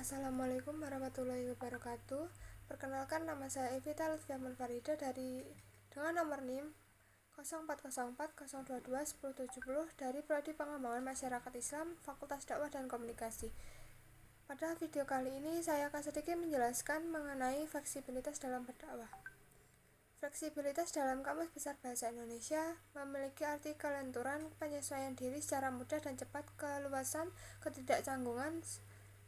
Assalamualaikum warahmatullahi wabarakatuh. Perkenalkan, nama saya Evita Lutfia Munfarida dengan nomor NIM 0404022170 dari Prodi Pengembangan Masyarakat Islam, Fakultas Dakwah dan Komunikasi. Pada video kali ini saya akan sedikit menjelaskan mengenai fleksibilitas dalam berdakwah. Fleksibilitas dalam Kamus Besar Bahasa Indonesia memiliki arti kelenturan, penyesuaian diri secara mudah dan cepat, keluasan, ketidakcanggungan.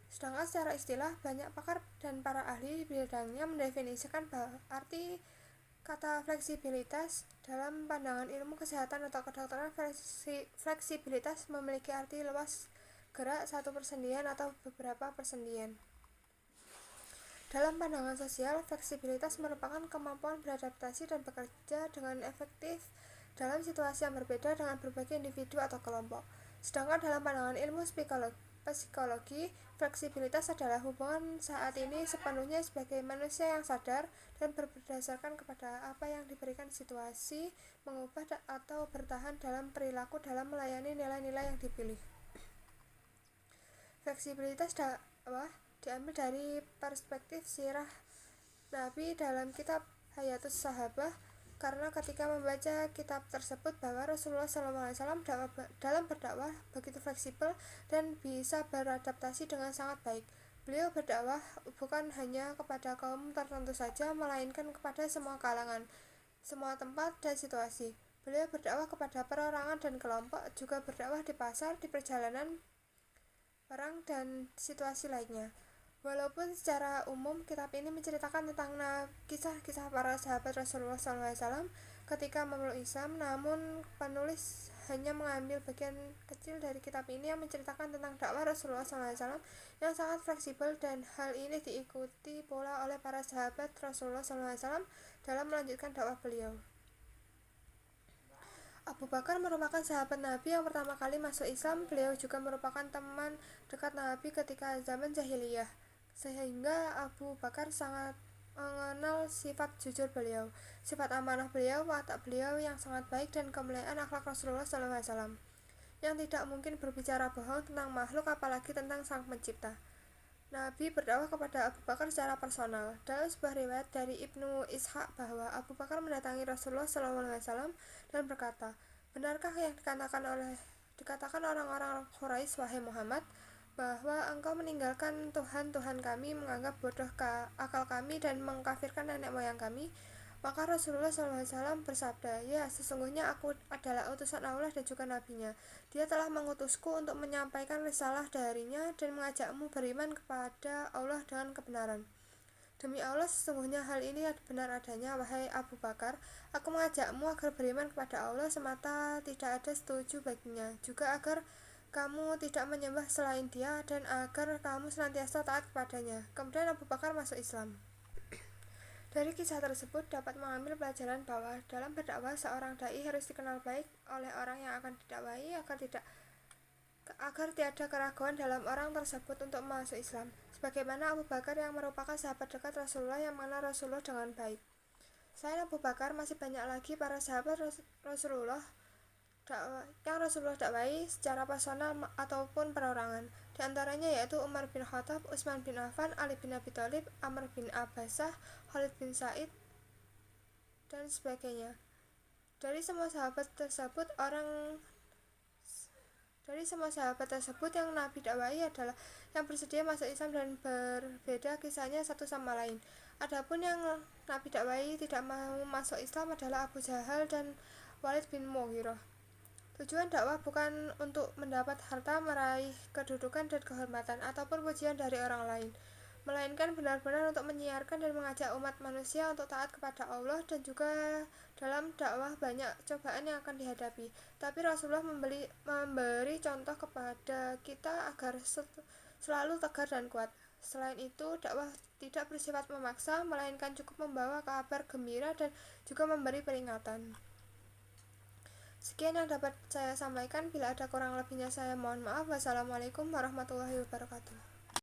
Sedangkan secara istilah, banyak pakar dan para ahli di bidangnya mendefinisikan arti kata fleksibilitas. Dalam pandangan ilmu kesehatan atau kedokteran, fleksibilitas memiliki arti luas, gerak, satu persendian atau beberapa persendian. Dalam pandangan sosial, fleksibilitas merupakan kemampuan beradaptasi dan bekerja dengan efektif dalam situasi yang berbeda dengan berbagai individu atau kelompok. Sedangkan dalam pandangan ilmu psikologi, fleksibilitas adalah hubungan saat ini sepenuhnya sebagai manusia yang sadar dan berdasarkan kepada apa yang diberikan situasi, mengubah atau bertahan dalam perilaku dalam melayani nilai-nilai yang dipilih. Fleksibilitas dakwah diambil dari perspektif sirah Nabi dalam kitab Hayatus Sahabah, karena ketika membaca kitab tersebut bahwa Rasulullah SAW dalam berdakwah begitu fleksibel dan bisa beradaptasi dengan sangat baik. Beliau berdakwah bukan hanya kepada kaum tertentu saja, melainkan kepada semua kalangan, semua tempat dan situasi. Beliau berdakwah kepada perorangan dan kelompok, juga berdakwah di pasar, di perjalanan, perang, dan situasi lainnya. Walaupun secara umum kitab ini menceritakan tentang kisah-kisah para sahabat Rasulullah SAW ketika memeluk Islam, namun penulis hanya mengambil bagian kecil dari kitab ini yang menceritakan tentang dakwah Rasulullah SAW yang sangat fleksibel, dan hal ini diikuti pula oleh para sahabat Rasulullah SAW dalam melanjutkan dakwah beliau. Abu Bakar merupakan sahabat Nabi yang pertama kali masuk Islam. Beliau juga merupakan teman dekat Nabi ketika zaman jahiliyah, sehingga Abu Bakar sangat mengenal sifat jujur beliau, sifat amanah beliau, watak beliau yang sangat baik, dan kemuliaan akhlak Rasulullah SAW yang tidak mungkin berbicara bohong tentang makhluk, apalagi tentang Sang Pencipta. Nabi berdakwah kepada Abu Bakar secara personal. Dalam sebuah riwayat dari Ibnu Ishaq bahwa Abu Bakar mendatangi Rasulullah SAW dan berkata, "Benarkah yang dikatakan orang-orang Quraisy, wahai Muhammad, bahwa engkau meninggalkan Tuhan kami, menganggap bodoh akal kami, dan mengkafirkan nenek moyang kami?" Maka Rasulullah SAW bersabda, "Ya, sesungguhnya aku adalah utusan Allah dan juga nabinya. Dia telah mengutusku untuk menyampaikan risalah darinya dan mengajakmu beriman kepada Allah dengan kebenaran. Demi Allah, sesungguhnya hal ini benar adanya, wahai Abu Bakar. Aku mengajakmu agar beriman kepada Allah semata, tidak ada setuju baginya, juga agar kamu tidak menyembah selain Dia, dan agar kamu senantiasa taat kepadanya." Kemudian Abu Bakar masuk Islam. Dari kisah tersebut dapat mengambil pelajaran bahwa dalam berdakwah, seorang dai harus dikenal baik oleh orang yang akan didakwahi agar tiada keraguan dalam orang tersebut untuk masuk Islam, sebagaimana Abu Bakar yang merupakan sahabat dekat Rasulullah yang mengenal Rasulullah dengan baik. Selain Abu Bakar, masih banyak lagi para sahabat Rasulullah yang Rasulullah dakwahi secara personal ataupun perorangan. Di antaranya yaitu Umar bin Khattab, Utsman bin Affan, Ali bin Abi Thalib, Amr bin Abbasah, Khalid bin Sa'id, dan sebagainya. Dari semua sahabat tersebut yang Nabi dakwahi adalah yang bersedia masuk Islam dan berbeda kisahnya satu sama lain. Adapun yang Nabi dakwahi tidak mau masuk Islam adalah Abu Jahal dan Walid bin Mughirah. Tujuan dakwah bukan untuk mendapat harta, meraih kedudukan dan kehormatan, ataupun pujian dari orang lain, melainkan benar-benar untuk menyiarkan dan mengajak umat manusia untuk taat kepada Allah. Dan juga dalam dakwah banyak cobaan yang akan dihadapi, tapi Rasulullah memberi contoh kepada kita agar selalu tegar dan kuat. Selain itu, dakwah tidak bersifat memaksa, melainkan cukup membawa kabar gembira dan juga memberi peringatan. Sekian yang dapat saya sampaikan. Bila ada kurang lebihnya saya mohon maaf. Wassalamualaikum warahmatullahi wabarakatuh.